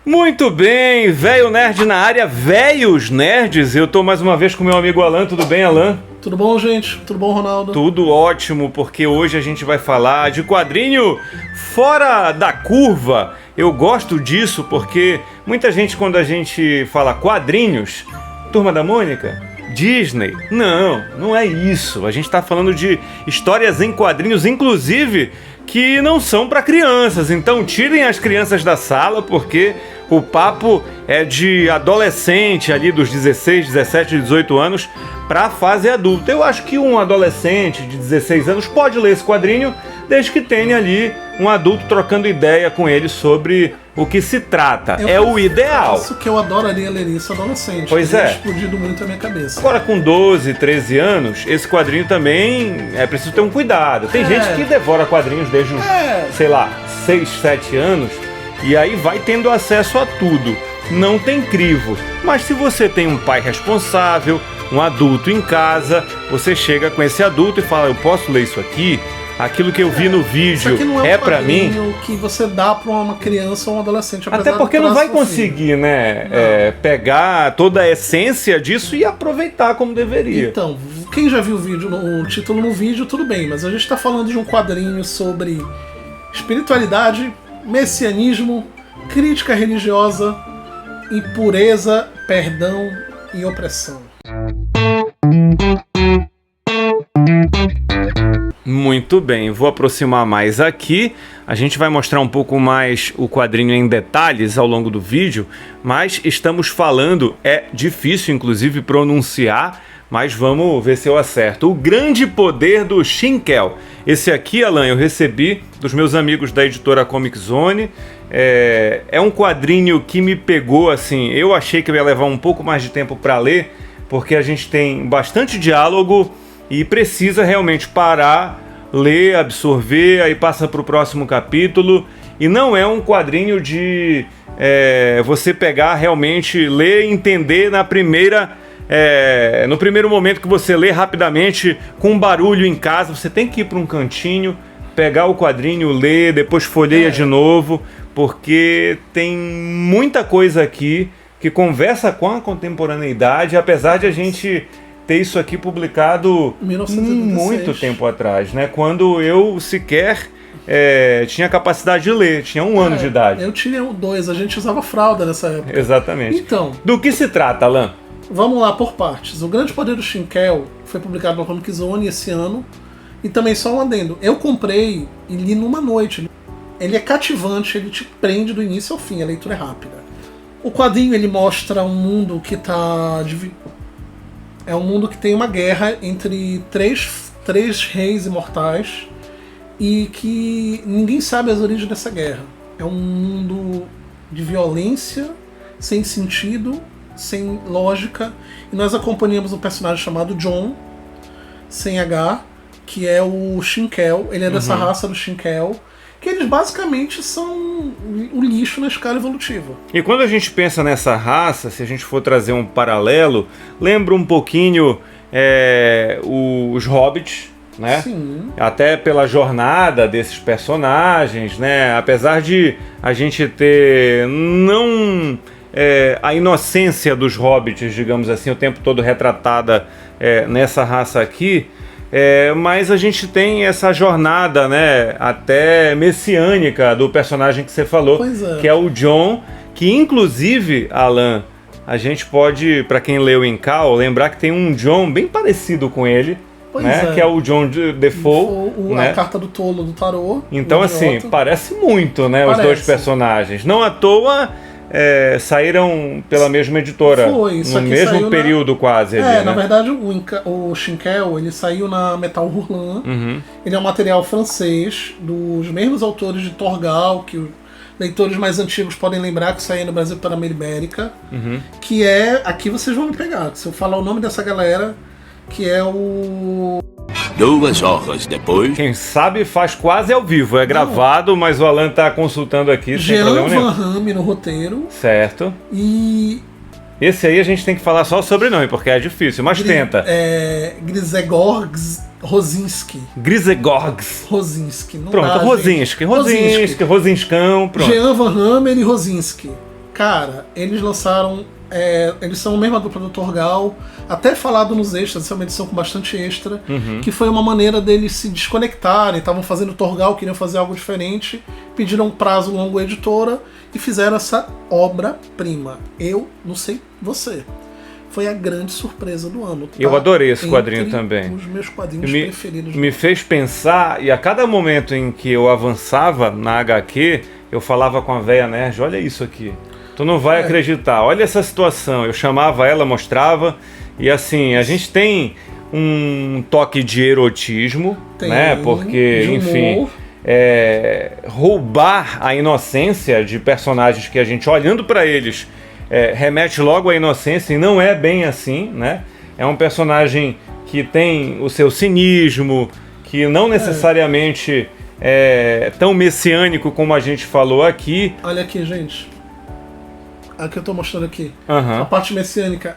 Muito bem, velho nerd na área, velhos nerds. Eu tô mais uma vez com meu amigo Alan. Tudo bem, Alan? Tudo bom, gente? Tudo bom, Ronaldo? Tudo ótimo, porque hoje a gente vai falar de quadrinho fora da curva. Eu gosto disso porque muita gente, quando a gente fala quadrinhos, Turma da Mônica, Disney, não é isso. A gente tá falando de histórias em quadrinhos, inclusive, que não são para crianças. Então tirem as crianças da sala, porque o papo é de adolescente ali dos 16, 17, 18 anos para a fase adulta. Eu acho que um adolescente de 16 anos pode ler esse quadrinho, desde que tenha ali um adulto trocando ideia com ele sobre o que se trata. É o ideal. Isso que eu adoraria ler isso adolescente. Pois é. Explodido muito a minha cabeça. Agora, com 12, 13 anos, esse quadrinho também é preciso ter um cuidado. Tem gente que devora quadrinhos desde os, sei lá, 6, 7 anos, e aí vai tendo acesso a tudo. Não tem crivo. Mas se você tem um pai responsável, um adulto em casa, você chega com esse adulto e fala: eu posso ler isso aqui? Aquilo que eu vi no vídeo é pra mim? Que você dá pra uma criança ou um adolescente. Até porque não vai conseguir, né, pegar toda a essência disso e aproveitar como deveria. Então, quem já viu o vídeo, o título no vídeo, tudo bem, mas a gente tá falando de um quadrinho sobre espiritualidade, messianismo, crítica religiosa, impureza, perdão e opressão. Muito bem, vou aproximar mais aqui. A gente vai mostrar um pouco mais o quadrinho em detalhes ao longo do vídeo, mas estamos falando, é difícil inclusive pronunciar, mas vamos ver se eu acerto. O Grande Poder do Shinkel. Esse aqui, Alan, eu recebi dos meus amigos da editora Comic Zone. É um quadrinho que me pegou, assim, eu achei que eu ia levar um pouco mais de tempo para ler, porque a gente tem bastante diálogo e precisa realmente parar, ler, absorver, aí passa para o próximo capítulo. E não é um quadrinho de você pegar, realmente ler e entender no primeiro momento que você lê rapidamente, com um barulho em casa. Você tem que ir para um cantinho, pegar o quadrinho, ler, depois folheia de novo, porque tem muita coisa aqui que conversa com a contemporaneidade, apesar de a gente ter isso aqui publicado 1986. Muito tempo atrás, né? Quando eu sequer tinha capacidade de ler, tinha 1 ano de idade. Eu tinha 2, a gente usava fralda nessa época. Exatamente. Então, do que se trata, Alan? Vamos lá por partes. O Grande Poder do Shinkel foi publicado na Comic Zone esse ano. E também só um adendo. Eu comprei e li numa noite. Ele é cativante, ele te prende do início ao fim, a leitura é rápida. O quadrinho ele mostra um mundo que tá... É um mundo que tem uma guerra entre três reis imortais e que ninguém sabe as origens dessa guerra. É um mundo de violência, sem sentido, sem lógica. E nós acompanhamos um personagem chamado John, sem H, que é o Shinkel. Ele é dessa raça do Shinkel, que eles basicamente são o lixo na escala evolutiva. E quando a gente pensa nessa raça, se a gente for trazer um paralelo, lembra um pouquinho os Hobbits, né? Sim. Até pela jornada desses personagens, né? Apesar de a gente ter a inocência dos Hobbits, digamos assim, o tempo todo retratada nessa raça aqui, mas a gente tem essa jornada, né, até messiânica do personagem que você falou, que é o John, que inclusive, Alan, a gente pode, para quem leu em Cal, lembrar que tem um John bem parecido com ele, né, que é o John Defoe, né? A carta do tolo do tarô. Então, assim, parece muito, né, os dois personagens. Não à toa saíram pela mesma editora, no mesmo período quase. Ali, na verdade o Shinkel ele saiu na Metal Hurlan. Ele é um material francês dos mesmos autores de Torgal, que os leitores mais antigos podem lembrar, que saiu no Brasil pela Ibérica, que aqui vocês vão me pegar, se eu falar o nome dessa galera, que é o... 2 horas depois... Quem sabe faz quase ao vivo, gravado, mas o Alan tá consultando aqui sem problema nenhum. Jean Van Hamme no roteiro. Certo. E... Esse aí a gente tem que falar só o sobrenome, porque é difícil, mas tenta. Grzegorz Rosinski. Grzegorz Rosinski. Não pronto, dá, Rosinski, Rosinskão, pronto. Jean Van Hamme e Rosinski. Cara, eles lançaram... eles são a mesma dupla do Torgal, até falado nos extras, essa é uma edição com bastante extra, que foi uma maneira deles se desconectarem, estavam fazendo Torgal, queriam fazer algo diferente, pediram um prazo longo à editora e fizeram essa obra-prima. Eu, não sei você, foi a grande surpresa do ano. Tá? Eu adorei esse quadrinho também. Os meus quadrinhos preferidos. Me fez pensar, e a cada momento em que eu avançava na HQ, eu falava com a véia nerd, olha isso aqui. Tu não vai acreditar, olha essa situação. Eu chamava ela, mostrava, e assim, a gente tem um toque de erotismo, né? Porque, enfim, roubar a inocência de personagens que a gente, olhando para eles, remete logo à inocência, e não é bem assim, né? É um personagem que tem o seu cinismo, que não necessariamente é tão messiânico como a gente falou aqui. Olha aqui, gente. A que eu tô mostrando aqui. A parte messiânica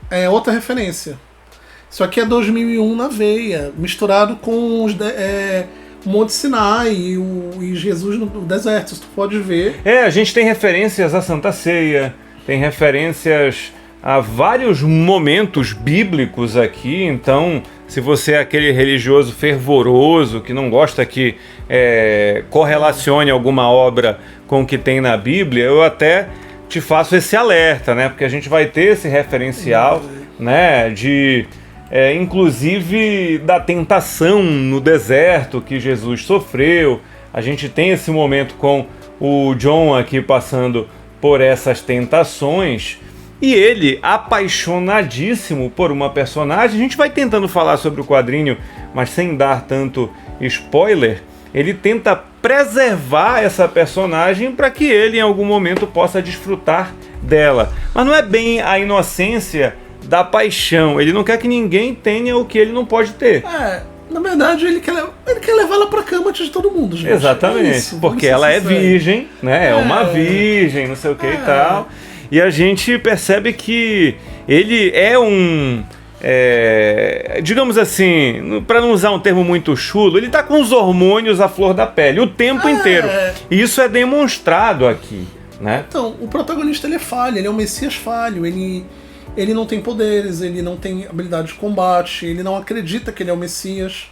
é outra referência. Isso aqui é 2001 na veia, misturado com os Monte Sinai e Jesus no deserto, tu pode ver. A gente tem referências à Santa Ceia, tem referências a vários momentos bíblicos aqui, então se você é aquele religioso fervoroso que não gosta que correlacione alguma obra com o que tem na Bíblia, eu até te faço esse alerta, né? Porque a gente vai ter esse referencial, né? Inclusive da tentação no deserto que Jesus sofreu. A gente tem esse momento com o John aqui passando por essas tentações. E ele, apaixonadíssimo por uma personagem, a gente vai tentando falar sobre o quadrinho, mas sem dar tanto spoiler, ele tenta preservar essa personagem para que ele em algum momento possa desfrutar dela. Mas não é bem a inocência da paixão, ele não quer que ninguém tenha o que ele não pode ter. Na verdade ele quer levar ela pra cama antes de todo mundo, gente. Exatamente, porque ela é virgem, né? É uma virgem, não sei o que e tal. E a gente percebe que ele é digamos assim, para não usar um termo muito chulo, ele tá com os hormônios à flor da pele o tempo inteiro. E isso é demonstrado aqui, né? Então, o protagonista ele é falho, ele é um messias falho, ele não tem poderes, ele não tem habilidade de combate, ele não acredita que ele é o messias.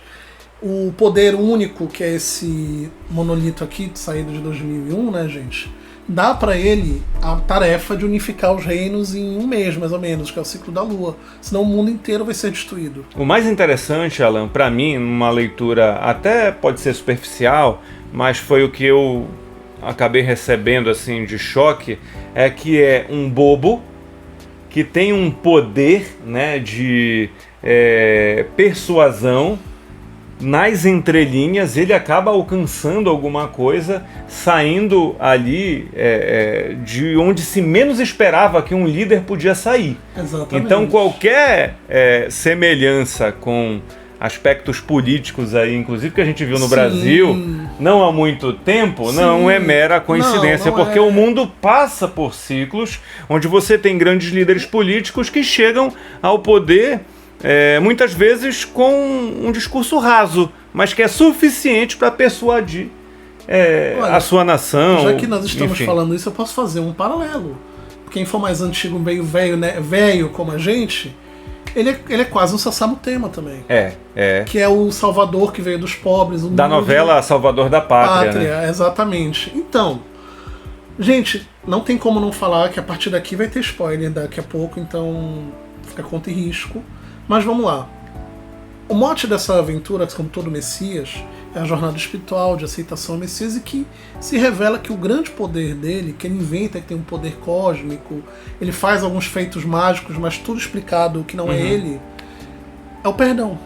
O poder único, que é esse monolito aqui, saído de 2001, né, gente? Dá pra ele a tarefa de unificar os reinos em um mês, mais ou menos, que é o ciclo da Lua. Senão o mundo inteiro vai ser destruído. O mais interessante, Alan, pra mim, numa leitura até pode ser superficial, mas foi o que eu acabei recebendo assim de choque, é que é um bobo que tem um poder, né, de persuasão. Nas entrelinhas ele acaba alcançando alguma coisa, saindo ali de onde se menos esperava que um líder podia sair. Exatamente. Então qualquer semelhança com aspectos políticos aí, inclusive que a gente viu no Brasil não há muito tempo, não é mera coincidência, porque o mundo passa por ciclos onde você tem grandes líderes políticos que chegam ao poder muitas vezes com um discurso raso, mas que é suficiente para persuadir a sua nação. Já que nós estamos falando isso, eu posso fazer um paralelo. Quem for mais antigo, meio velho, né, velho como a gente, ele é quase um Sassamutema também. Que é o Salvador que veio dos pobres. Da novela Salvador da Pátria, né? Exatamente. Então, gente, não tem como não falar que a partir daqui vai ter spoiler daqui a pouco, então fica conta e risco. Mas vamos lá. O mote dessa aventura, como todo Messias, é a jornada espiritual de aceitação ao Messias, e que se revela que o grande poder dele, que ele inventa que tem um poder cósmico, ele faz alguns feitos mágicos, mas tudo explicado que não é ele, é o perdão.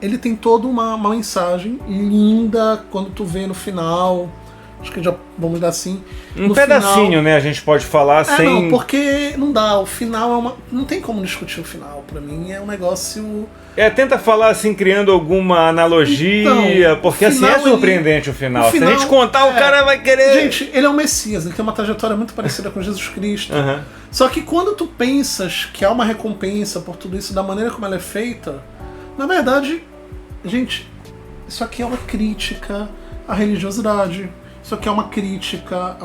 Ele tem toda uma mensagem linda quando tu vê no final. Acho que já vamos dar assim. Um pedacinho, final, né? A gente pode falar sem... Não, porque não dá. O final é uma... Não tem como discutir o final. Pra mim é um negócio... tenta falar assim, criando alguma analogia, então, porque assim é surpreendente o final. Se a gente contar, o cara vai querer... Gente, ele é um Messias, ele tem uma trajetória muito parecida com Jesus Cristo. Só que quando tu pensas que há uma recompensa por tudo isso, da maneira como ela é feita, na verdade, gente, isso aqui é uma crítica à religiosidade. Isso aqui é uma crítica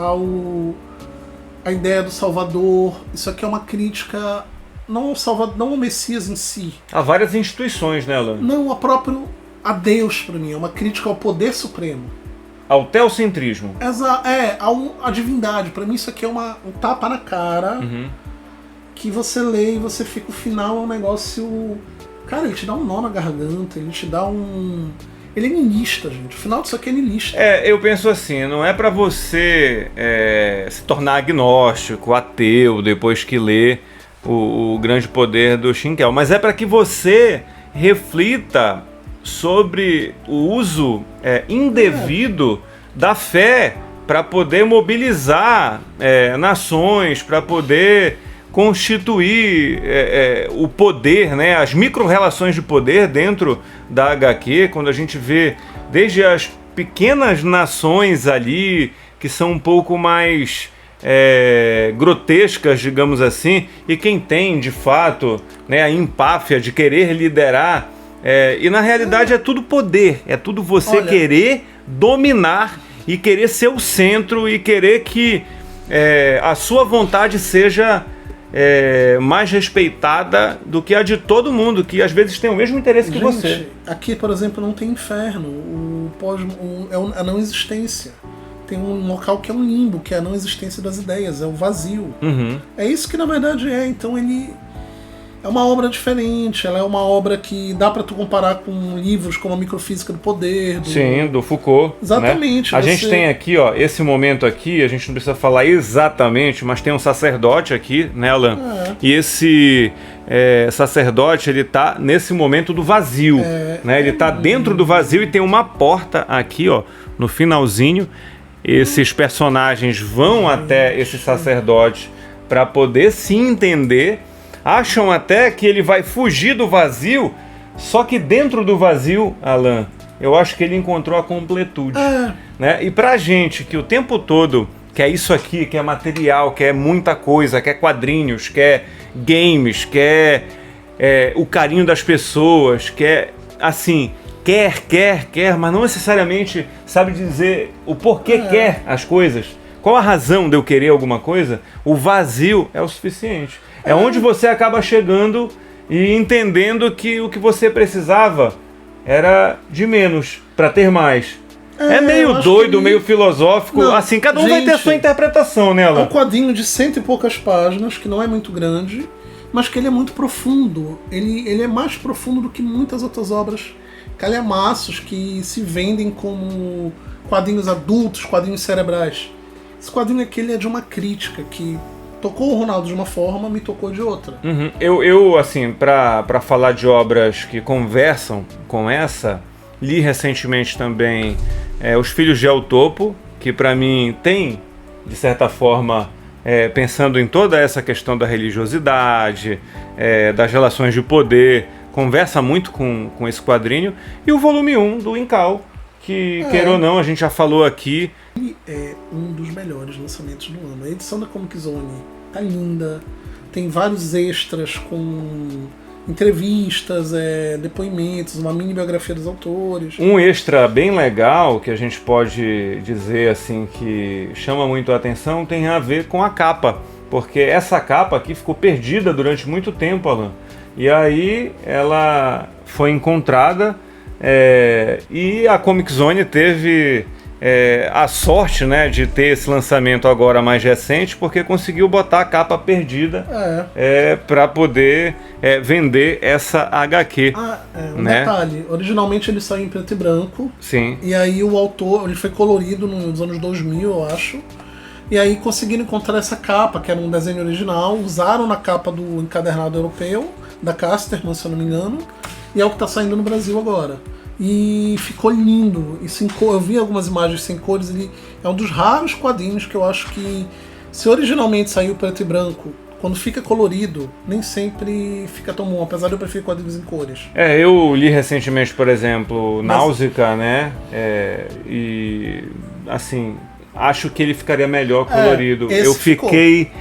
a ideia do Salvador. Isso aqui é uma crítica não ao Salvador, não ao Messias em si. Há várias instituições, né, Alan? Não, a Deus, para mim. É uma crítica ao poder supremo. Ao teocentrismo. A divindade. Para mim isso aqui é um tapa na cara que você lê e você fica, o final é um negócio... Cara, ele te dá um nó na garganta, ele te dá um... Ele é niilista, gente. O final disso aqui é niilista. Eu penso assim, não é pra você se tornar agnóstico, ateu, depois que lê o Grande Poder do Shinkel, mas é para que você reflita sobre o uso indevido da fé para poder mobilizar nações, para poder constituir o poder, né, as micro-relações de poder dentro da HQ, quando a gente vê desde as pequenas nações ali, que são um pouco mais grotescas, digamos assim, e quem tem, de fato, né, a empáfia de querer liderar, e na realidade é tudo poder, é tudo você querer dominar e querer ser o centro e querer que a sua vontade seja mais respeitada do que a de todo mundo, que às vezes tem o mesmo interesse que você. Aqui, por exemplo, não tem inferno, é a não existência. Tem um local que é um limbo, que é a não existência das ideias, é o vazio. É isso que na verdade é. Então ele é uma obra diferente, ela é uma obra que dá pra tu comparar com livros como a Microfísica do Poder. Sim, do Foucault. Exatamente. Né? A gente tem aqui, ó, esse momento aqui, a gente não precisa falar exatamente, mas tem um sacerdote aqui, né, Alan? E esse sacerdote, ele tá nesse momento do vazio, né? Ele tá dentro do vazio e tem uma porta aqui, ó, no finalzinho. Esses personagens vão até esse sacerdote para poder se entender. Acham até que ele vai fugir do vazio, só que dentro do vazio, Alan, eu acho que ele encontrou a completude. Né? E pra gente que o tempo todo quer isso aqui, quer material, quer muita coisa, quer quadrinhos, quer games, quer o carinho das pessoas, quer, assim, quer, mas não necessariamente sabe dizer o porquê quer as coisas. Qual a razão de eu querer alguma coisa? O vazio é o suficiente. É onde você acaba chegando e entendendo que o que você precisava era de menos para ter mais. É meio doido, meio filosófico. Não, assim, cada um vai ter a sua interpretação, né, Alan? É um quadrinho de 100 e poucas páginas, que não é muito grande, mas que ele é muito profundo. Ele é mais profundo do que muitas outras obras calhamaços que se vendem como quadrinhos adultos, quadrinhos cerebrais. Esse quadrinho aqui ele é de uma crítica que tocou o Ronaldo de uma forma, me tocou de outra. Eu assim, pra falar de obras que conversam com essa, li recentemente também Os Filhos de El Topo, que pra mim tem, de certa forma, pensando em toda essa questão da religiosidade, das relações de poder, conversa muito com esse quadrinho. E o volume 1 do Incal, que, queira ou não, a gente já falou aqui. Ele é um dos melhores lançamentos do ano. A edição da Comic Zone tá linda, tem vários extras com entrevistas, depoimentos, uma mini biografia dos autores. Um extra bem legal, que a gente pode dizer assim que chama muito a atenção, tem a ver com a capa, porque essa capa aqui ficou perdida durante muito tempo, Alan. E aí ela foi encontrada e a Comic Zone teve a sorte, né, de ter esse lançamento agora mais recente, porque conseguiu botar a capa perdida para poder vender essa HQ. Né? Detalhe, originalmente ele saiu em preto e branco. Sim. E aí o autor, ele foi colorido nos anos 2000, eu acho. E aí conseguiram encontrar essa capa, que era um desenho original, usaram na capa do encadernado europeu, da Casterman, se eu não me engano, e é o que está saindo no Brasil agora. E ficou lindo. Eu vi algumas imagens sem cores. Ele é um dos raros quadrinhos que eu acho que, se originalmente saiu preto e branco, quando fica colorido, nem sempre fica tão bom, apesar de eu preferir quadrinhos em cores. Eu li recentemente, por exemplo, Náusea, né? E assim, acho que ele ficaria melhor colorido. Eu fiquei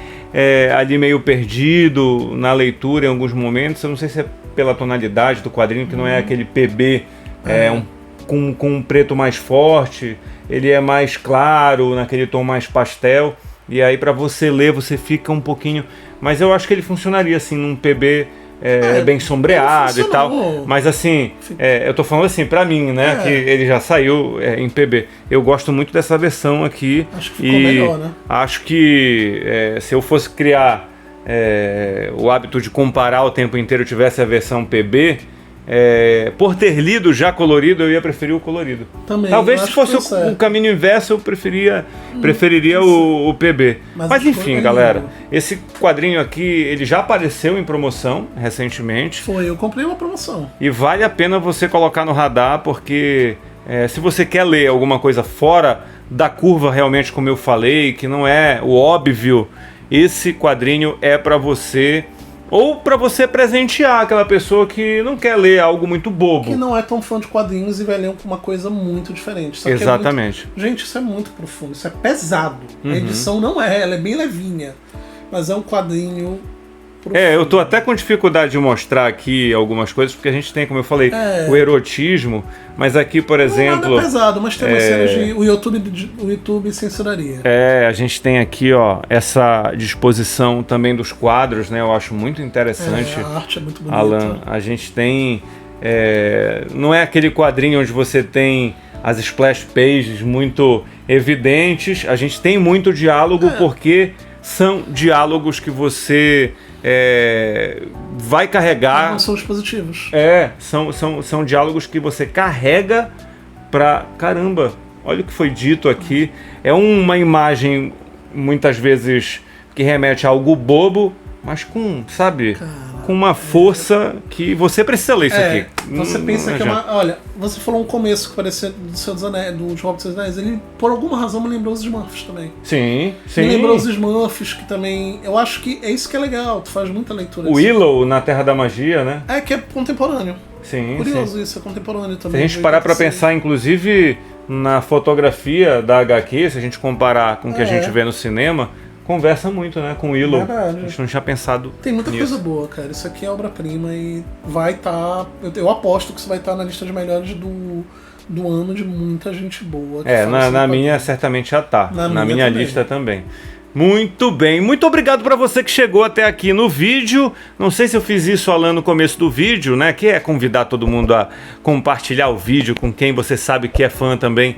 ali meio perdido na leitura em alguns momentos. Eu não sei se é pela tonalidade do quadrinho, que não é aquele PB com um preto mais forte. Ele é mais claro, naquele tom mais pastel. e aí para você ler você fica um pouquinho... Mas eu acho que ele funcionaria assim num PB bem sombreado e tal. Mas assim, eu tô falando assim pra mim, né? Que ele já saiu em PB. Eu gosto muito dessa versão aqui. Acho que ficou melhor, né? Acho que se eu fosse criar o hábito de comparar o tempo inteiro, eu tivesse a versão PB, por ter lido já colorido, eu ia preferir o colorido. Também, talvez se fosse o caminho inverso, eu preferiria o PB. Mas enfim, galera, esse quadrinho aqui, ele já apareceu em promoção recentemente. Foi, eu comprei uma promoção. E vale a pena você colocar no radar, porque se você quer ler alguma coisa fora da curva, realmente, como eu falei, que não é o óbvio, esse quadrinho é para você... Ou para você presentear aquela pessoa que não quer ler algo muito bobo. Que não é tão fã de quadrinhos e vai ler uma coisa muito diferente. Só Exatamente. Gente, isso é muito profundo, isso é pesado. A edição não ela é bem levinha. Mas é um quadrinho profundo. Eu tô até com dificuldade de mostrar aqui algumas coisas, porque a gente tem, como eu falei, o erotismo, mas aqui, por exemplo... Não é pesado, mas tem umas cenas de... O YouTube censuraria. A gente tem aqui, ó, essa disposição também dos quadros, né? Eu acho muito interessante. A arte é muito bonita. Alan, a gente tem... não é aquele quadrinho onde você tem as splash pages muito evidentes. A gente tem muito diálogo, porque são diálogos que você... vai carregar. Não são dispositivos. São diálogos que você carrega pra... Caramba, olha o que foi dito aqui. É uma imagem, muitas vezes, que remete a algo bobo, mas com, sabe... com uma força que você precisa ler isso aqui. Você pensa que é uma... Olha, você falou um começo que parecia do Senhor dos Anéis, do Hobbit dos Seus Anéis. Ele, por alguma razão, me lembrou os Smurfs também. Sim. Me lembrou os Smurfs, que também... Eu acho que é isso que é legal, tu faz muita leitura. O Willow, na Terra da Magia, né? Que é contemporâneo. Sim, curioso isso, é contemporâneo também. Se a gente parar pra pensar, inclusive, na fotografia da HQ, se a gente comparar com o que a gente vê no cinema... Conversa muito, né, com o Willow. Verdade. A gente não tinha pensado Tem muita nisso. coisa boa, cara. Isso aqui é obra-prima e vai estar... Eu aposto que isso vai estar na lista de melhores do ano de muita gente boa. Na minha certamente já tá. Na minha também. lista também. Muito bem, muito obrigado para você que chegou até aqui no vídeo. Não sei se eu fiz isso, Alan, no começo do vídeo, né? Que é convidar todo mundo a compartilhar o vídeo com quem você sabe que é fã também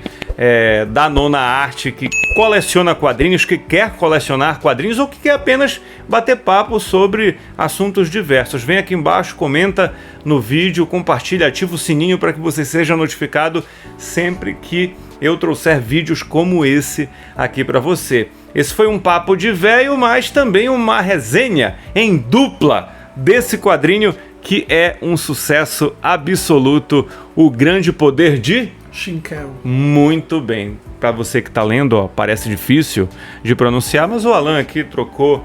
da Nona Arte, que coleciona quadrinhos, que quer colecionar quadrinhos ou que quer apenas bater papo sobre assuntos diversos. Vem aqui embaixo, comenta no vídeo, compartilha, ativa o sininho para que você seja notificado sempre que eu trouxer vídeos como esse aqui para você. Esse foi um papo de véio, mas também uma resenha em dupla desse quadrinho que é um sucesso absoluto, O Grande Poder de... Shinkel. Muito bem. Para você que tá lendo, ó, parece difícil de pronunciar, mas o Alan aqui trocou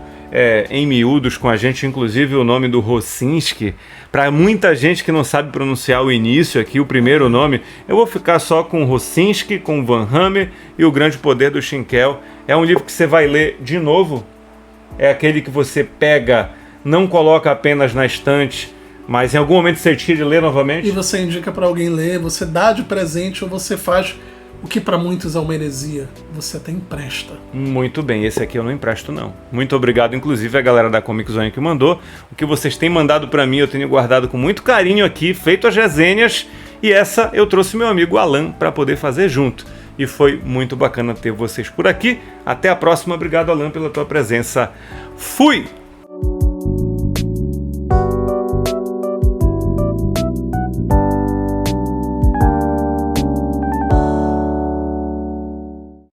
em miúdos com a gente, inclusive o nome do Rosinski. Para muita gente que não sabe pronunciar o início aqui, o primeiro nome, eu vou ficar só com Rosinski, com Van Hammer e O Grande Poder do Shinkel. É um livro que você vai ler de novo. É aquele que você pega, não coloca apenas na estante, mas em algum momento você tira e lê novamente. E você indica para alguém ler, você dá de presente ou você faz o que para muitos é uma heresia. Você até empresta. Muito bem, esse aqui eu não empresto não. Muito obrigado, inclusive, a galera da Comic Zone que mandou. O que vocês têm mandado para mim eu tenho guardado com muito carinho aqui, feito as resenhas. E essa eu trouxe meu amigo Alan para poder fazer junto. E foi muito bacana ter vocês por aqui. Até a próxima. Obrigado, Alan, pela tua presença. Fui!